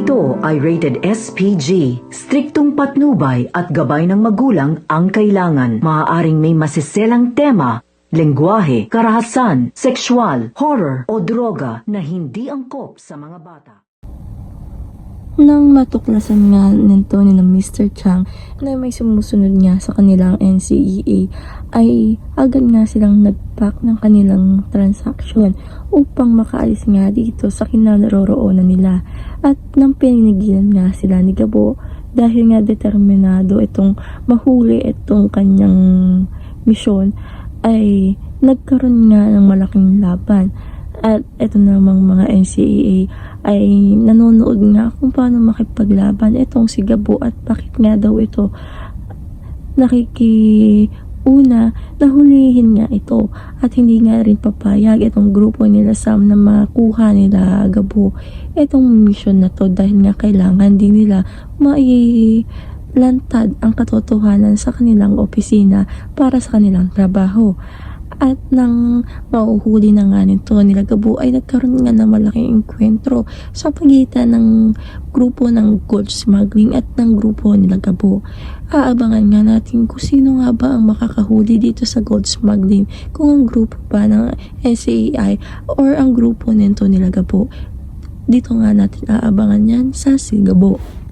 Ito ay rated SPG. Striktong patnubay at gabay ng magulang ang kailangan. Maaaring may masiselang tema, lengguwahe, karahasan, sexual, horror o droga na hindi angkop sa mga bata. Nang matuklasan nga nito ni Mr. Chang na may sumusunod nga sa kanilang NCEA, ay agad nga silang nag-pack ng kanilang transaction upang makaalis nga dito sa kinaroroonan nila. At nang pinigilan nga sila ni Gabo dahil nga determinado itong mahuli itong kanyang misyon, ay nagkaroon nga ng malaking laban. At ito namang mga NCAA ay nanonood nga kung paano makipaglaban itong si Gabo at bakit nga daw ito nakikiuna na hulihin nga ito at hindi nga rin papayag itong grupo nila Sam na makuha nila Gabo itong mission na to dahil nga kailangan din nila mailantad ang katotohanan sa kanilang opisina para sa kanilang trabaho. At nang mauhuli na nga nito nila Gabo ay nagkaroon nga ng malaking enkwentro sa pagitan ng grupo ng gold smuggling at ng grupo nila Gabo. Aabangan nga natin kung sino nga ba ang makakahuli dito sa gold smuggling, kung ang grupo ba ng SAI or ang grupo nito nila Gabo. Dito nga natin aabangan yan sa Si Gabo.